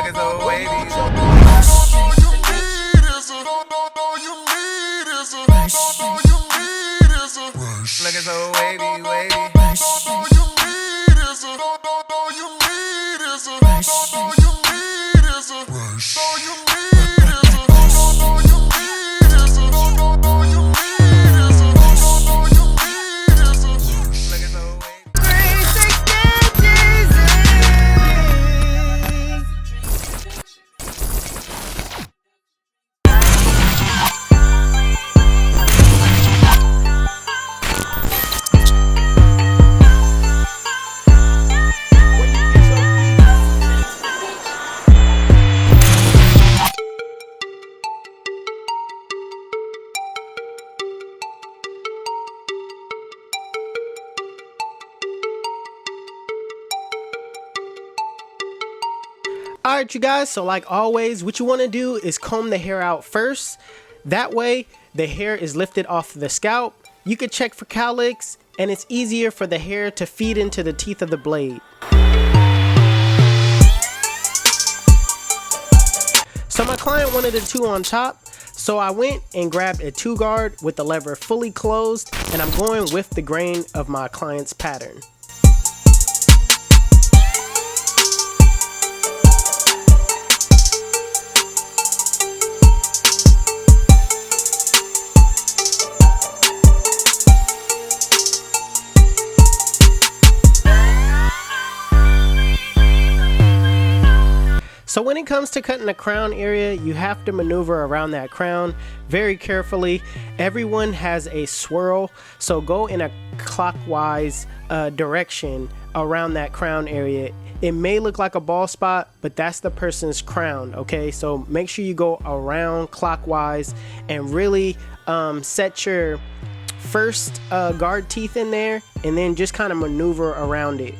Looking so wavy. Looking so wavy, wavy. Alright you guys, so like always, what you want to do is comb the hair out first. That way the hair is lifted off the scalp. You could check for cowlicks, and it's easier for the hair to feed into the teeth of the blade. So my client wanted a 2 on top, so I went and grabbed a 2 guard with the lever fully closed, and I'm going with the grain of my client's pattern. So when it comes to cutting the crown area, you have to maneuver around that crown very carefully. Everyone has a swirl, so go in a clockwise direction around that crown area. It may look like a bald spot, but that's the person's crown, okay? So make sure you go around clockwise and really set your first guard teeth in there, and then just kind of maneuver around it.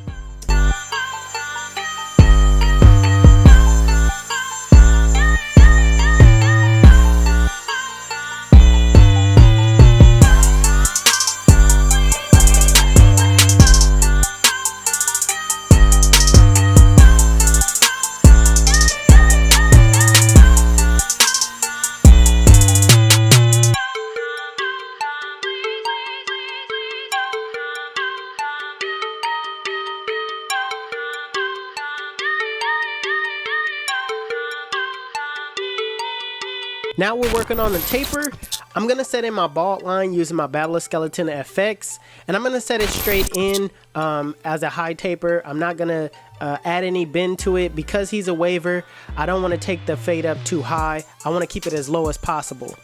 Now we're working on the taper. I'm gonna set in my bald line using my Battle of Skeleton FX, and I'm gonna set it straight in as a high taper. I'm not gonna add any bend to it because he's a waver. I don't want to take the fade up too high. I want to keep it as low as possible.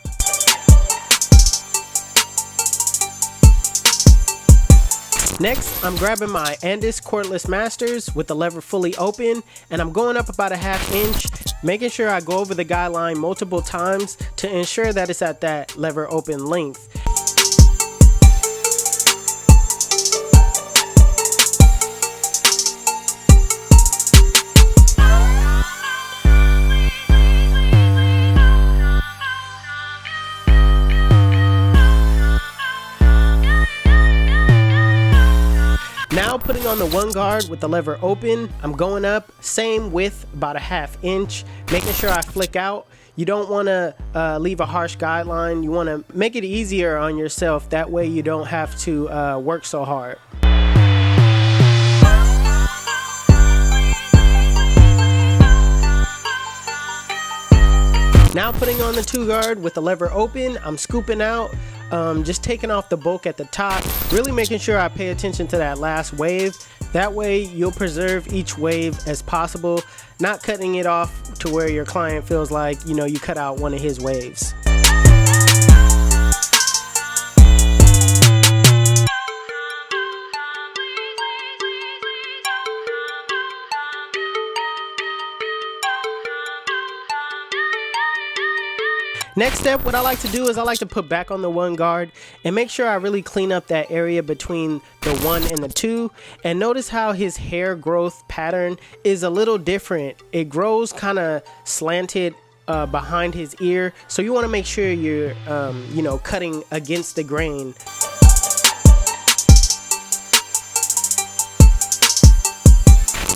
Next, I'm grabbing my Andis cordless masters with the lever fully open, and I'm going up about a ½ inch, making sure I go over the guideline multiple times to ensure that it's at that lever open length. Now putting on the 1 guard with the lever open, I'm going up, same width, about a ½ inch, making sure I flick out. You don't want to leave a harsh guideline. You want to make it easier on yourself. That way you don't have to work so hard. Now putting on the 2 guard with the lever open, I'm scooping out, just taking off the bulk at the top, really making sure I pay attention to that last wave. That way you'll preserve each wave as possible, not cutting it off to where your client feels like, you know, you cut out one of his waves. Next step, what I like to do is I like to put back on the 1 guard and make sure I really clean up that area between the 1 and the 2. And notice how his hair growth pattern is a little different. It grows kind of slanted behind his ear, so you want to make sure you're you know, cutting against the grain.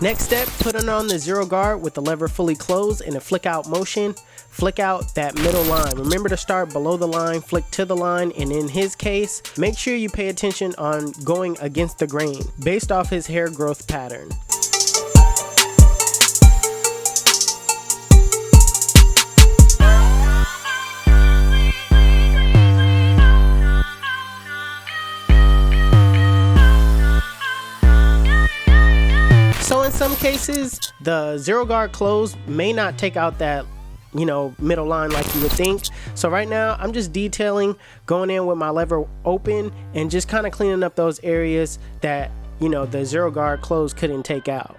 Next step, put it on the zero guard with the lever fully closed in a flick out motion. Flick out that middle line. Remember to start below the line, flick to the line, and in his case, make sure you pay attention on going against the grain based off his hair growth pattern. So in some cases, the zero guard close may not take out that middle line like you would think. So right now I'm just detailing, going in with my lever open and just kind of cleaning up those areas that the zero guard close couldn't take out.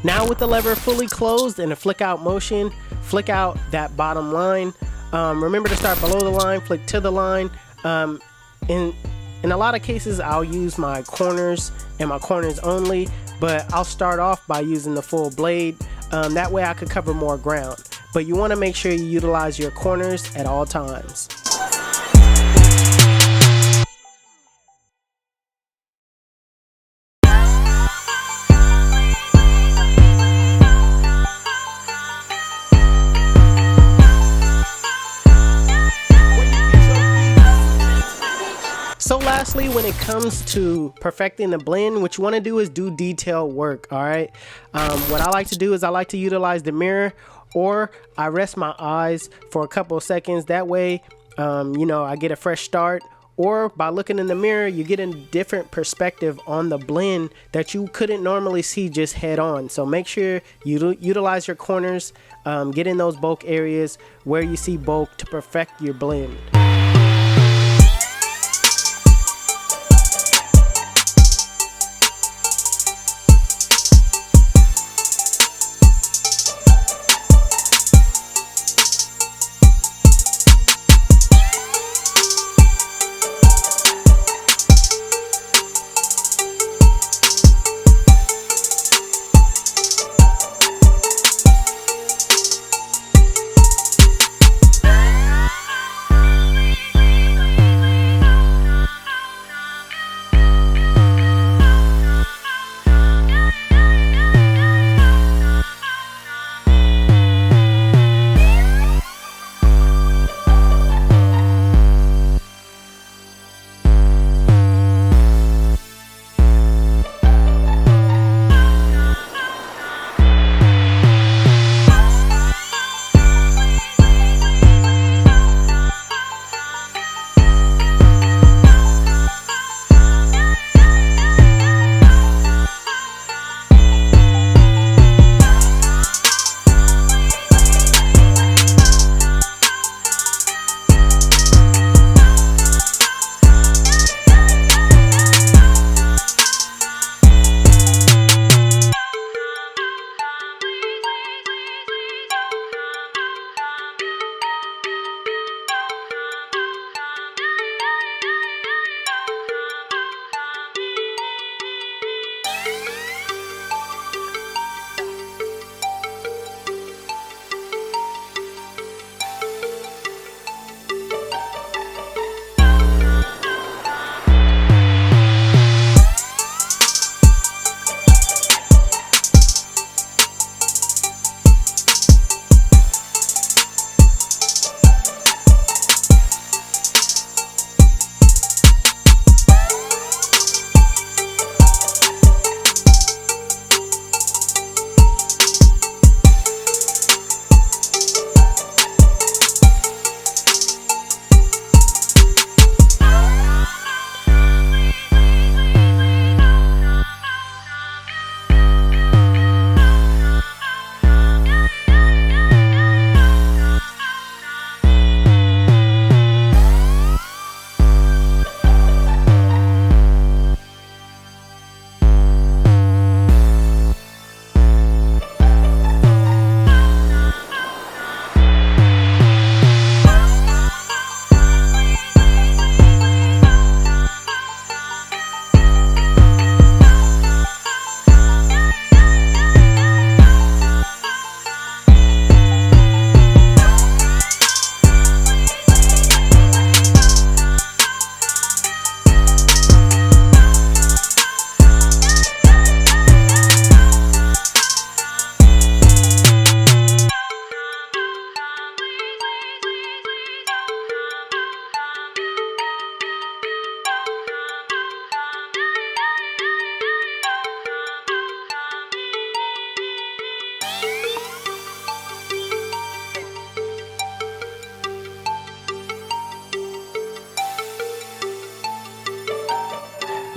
Now with the lever fully closed in a flick out motion, flick out that bottom line. Remember to start below the line, flick to the line. In a lot of cases, I'll use my corners and my corners only, but I'll start off by using the full blade. That way I could cover more ground. But you want to make sure you utilize your corners at all times. So lastly, when it comes to perfecting the blend, what you want to do is do detail work. All right. What I like to do is I like to utilize the mirror, or I rest my eyes for a couple of seconds. That way, I get a fresh start. Or by looking in the mirror, you get a different perspective on the blend that you couldn't normally see just head on. So make sure you utilize your corners, get in those bulk areas where you see bulk to perfect your blend.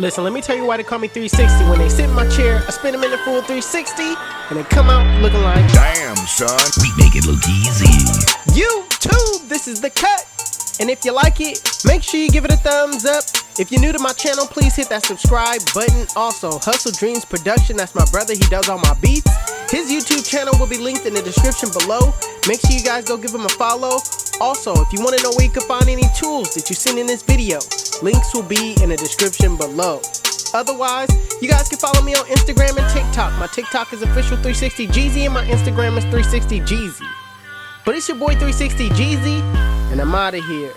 Listen, let me tell you why they call me 360. When they sit in my chair, I spin them in the full 360, and they come out looking like, damn, son. We make it look easy. YouTube, this is the cut. And if you like it, make sure you give it a thumbs up. If you're new to my channel, please hit that subscribe button. Also, Hustle Dreams Production, that's my brother, he does all my beats. His YouTube channel will be linked in the description below. Make sure you guys go give him a follow. Also, if you want to know where you can find any tools that you've seen in this video, links will be in the description below. Otherwise, you guys can follow me on Instagram and TikTok. My TikTok is official360Jeezy and my Instagram is 360Jeezy. But it's your boy 360Jeezy, and I'm out of here.